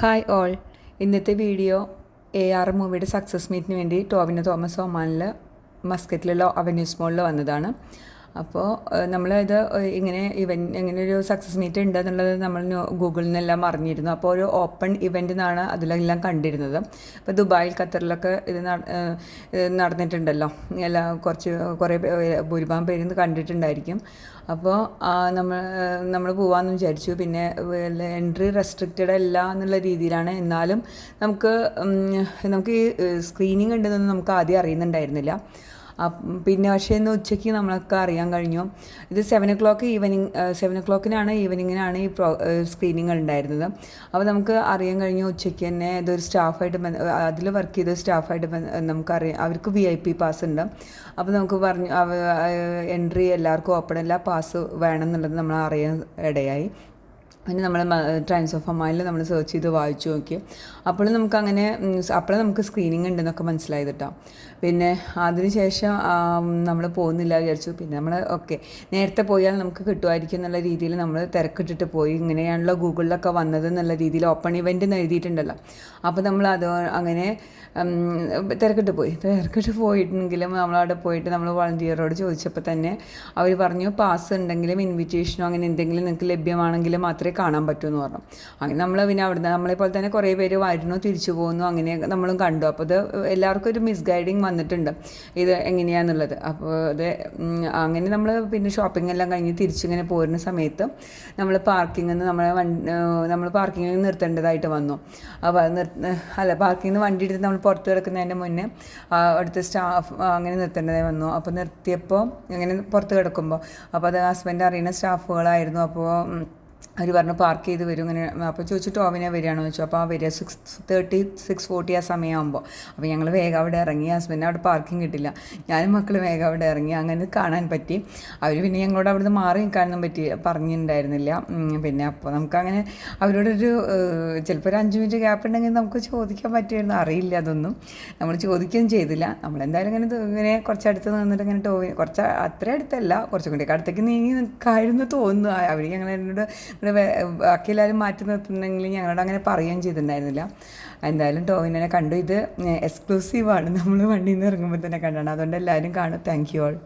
Hi all. ഇന്നത്തെ video AR മൂവിയുടെ success മീറ്റിന് വേണ്ടി ടോവിനോ തോമസ് ഒമാനിൽ മസ്കറ്റിലുള്ള അവന്യൂസ് മോളിൽ വന്നതാണ്. അപ്പോൾ നമ്മളിത് ഇങ്ങനെ ഒരു സക്സസ് മീറ്റ് ഉണ്ട് എന്നുള്ളത് നമ്മൾ ഗൂഗിളിൽ നിന്നെല്ലാം അറിഞ്ഞിരുന്നു. അപ്പോൾ ഒരു ഓപ്പൺ ഇവൻ്റ് എന്നാണ് അതിലെല്ലാം കണ്ടിരുന്നത്. ഇപ്പോൾ ദുബായിൽ ഖത്തറിലൊക്കെ ഇത് നടന്നിട്ടുണ്ടല്ലോ. കുറേ ഭൂരിഭാഗം പേര് കണ്ടിട്ടുണ്ടായിരിക്കും. അപ്പോൾ നമ്മൾ പോകാമെന്ന് വിചാരിച്ചു. പിന്നെ എൻട്രി റെസ്ട്രിക്റ്റഡ് അല്ല എന്നുള്ള രീതിയിലാണ്. എന്നാലും നമുക്ക് ഈ സ്ക്രീനിങ് ഉണ്ടെന്നൊന്നും നമുക്ക് ആദ്യം അറിയുന്നുണ്ടായിരുന്നില്ല. പിന്നെ പക്ഷേ ഇന്ന് ഉച്ചയ്ക്ക് നമ്മളൊക്കെ അറിയാൻ കഴിഞ്ഞു. ഇത് 7 o'clock ഈവനിങ്ങിനാണ് ഈ സ്ക്രീനിങ് ഉണ്ടായിരുന്നത്. അപ്പോൾ നമുക്ക് അറിയാൻ കഴിഞ്ഞു ഉച്ചയ്ക്ക് തന്നെ ഇതൊരു സ്റ്റാഫായിട്ട് അതിൽ വർക്ക് ചെയ്ത സ്റ്റാഫായിട്ട് നമുക്കറിയാം. അവർക്ക് VIP പാസ് ഉണ്ട്. അപ്പോൾ നമുക്ക് പറഞ്ഞു എൻട്രി എല്ലാവർക്കും ഓപ്പൺ അല്ല, പാസ് വേണം എന്നുള്ളത് നമ്മൾ അറിയാൻ ഇടയായി. പിന്നെ നമ്മൾ ടൈംസ് ഓഫ് ഒമാനിൽ നമ്മൾ സെർച്ച് ചെയ്ത് വായിച്ചു നോക്കി. അപ്പോഴും നമുക്ക് സ്ക്രീനിങ് ഉണ്ടെന്നൊക്കെ മനസ്സിലായത് കേട്ടോ. പിന്നെ അതിനുശേഷം നമ്മൾ പോകുന്നില്ല വിചാരിച്ചു. പിന്നെ നമ്മൾ നേരത്തെ പോയാൽ നമുക്ക് കിട്ടുമായിരിക്കും എന്നുള്ള രീതിയിൽ നമ്മൾ തിരക്കിട്ടിട്ട് പോയി. ഇങ്ങനെയാണല്ലോ ഗൂഗിളിലൊക്കെ വന്നത് എന്നുള്ള രീതിയിൽ ഓപ്പൺ ഇവൻ്റ് എന്ന് എഴുതിയിട്ടുണ്ടല്ലോ. അപ്പോൾ നമ്മൾ അങ്ങനെ തിരക്കിട്ട് പോയിട്ടുണ്ടെങ്കിലും നമ്മളവിടെ പോയിട്ട് നമ്മൾ വളണ്ടിയറോട് ചോദിച്ചപ്പോൾ തന്നെ അവർ പറഞ്ഞു പാസ് ഉണ്ടെങ്കിലും ഇൻവിറ്റേഷനോ അങ്ങനെ എന്തെങ്കിലും നിങ്ങൾക്ക് ലഭ്യമാണെങ്കിൽ മാത്രമേ കാണാൻ പറ്റുമെന്ന് പറഞ്ഞു. അങ്ങനെ നമ്മൾ പിന്നെ അവിടുന്ന് നമ്മളെപ്പോലെ തന്നെ കുറേ പേര് വരുന്നു, തിരിച്ചു പോകുന്നു, അങ്ങനെ നമ്മളും കണ്ടു. അപ്പോൾ അത് എല്ലാവർക്കും ഒരു മിസ്ഗൈഡിങ് വന്നിട്ടുണ്ട് ഇത് എങ്ങനെയാണെന്നുള്ളത്. അപ്പോൾ അങ്ങനെ നമ്മൾ പിന്നെ ഷോപ്പിംഗ് എല്ലാം കഴിഞ്ഞ് തിരിച്ചിങ്ങനെ പോരുന്ന സമയത്ത് നമ്മൾ പാർക്കിങ്ങിൽ നിന്ന് നമ്മൾ പാർക്കിങ്ങിൽ നിർത്തേണ്ടതായിട്ട് വന്നു. അപ്പോൾ പാർക്കിങ്ങിൽ നിന്ന് വണ്ടി എടുത്ത് നമ്മൾ പുറത്ത് കിടക്കുന്നതിൻ്റെ മുന്നേ അടുത്ത സ്റ്റാഫ് അങ്ങനെ നിർത്തേണ്ടതായി വന്നു. അപ്പോൾ നിർത്തിയപ്പോൾ അങ്ങനെ പുറത്ത് കിടക്കുമ്പോൾ അപ്പോൾ അത് ഹസ്ബൻഡ് അറിയുന്ന സ്റ്റാഫുകളായിരുന്നു. അപ്പോൾ അവർ പറഞ്ഞു പാർക്ക് ചെയ്ത് വരും ഇങ്ങനെ. അപ്പോൾ ചോദിച്ചു ടോവിനെ വരികയാണെന്ന് ചോദിച്ചു. അപ്പോൾ വരിക 6:30 6:40 ആ സമയമാകുമ്പോൾ. അപ്പോൾ ഞങ്ങൾ വേഗം അവിടെ ഇറങ്ങി. ഹസ്ബൻഡ് അവിടെ പാർക്കിംഗ് കിട്ടില്ല. ഞാനും മക്കൾ വേഗം അവിടെ ഇറങ്ങി. അങ്ങനെ കാണാൻ പറ്റി. അവർ പിന്നെ ഞങ്ങളോട് അവിടുന്ന് മാറി നിൽക്കാനൊന്നും പറഞ്ഞിട്ടുണ്ടായിരുന്നില്ല. പിന്നെ അപ്പോൾ നമുക്കങ്ങനെ അവരോടൊരു ചിലപ്പോൾ ഒരു 5 മിനിറ്റ് ഗ്യാപ്പ് ഉണ്ടെങ്കിൽ നമുക്ക് ചോദിക്കാൻ പറ്റുമായിരുന്നു. അറിയില്ല, അതൊന്നും നമ്മൾ ചോദിക്കുകയും ചെയ്തില്ല. നമ്മളെന്തായാലും ഇങ്ങനെ കുറച്ചടുത്ത് നിന്നിട്ട് ഇങ്ങനെ കുറച്ച് അത്ര അടുത്തല്ല, കുറച്ചും കൂടി അടുത്തേക്ക് നീങ്ങി നിൽക്കായിരുന്നു തോന്നുന്നു. അവർ എന്നോട് ബാക്കി എല്ലാവരും മാറ്റി നിർത്തുന്നെങ്കിൽ ഞങ്ങളോട് അങ്ങനെ പറയുകയും ചെയ്തിട്ടുണ്ടായിരുന്നില്ല. എന്തായാലും ടോവിനെ കണ്ടു. ഇത് എക്സ്ക്ലൂസീവാണ്, നമ്മൾ വണ്ടിയിൽ നിന്ന് ഇറങ്ങുമ്പോൾ തന്നെ കണ്ടാണ്. അതുകൊണ്ട് എല്ലാവരും കാണും. Thank you all.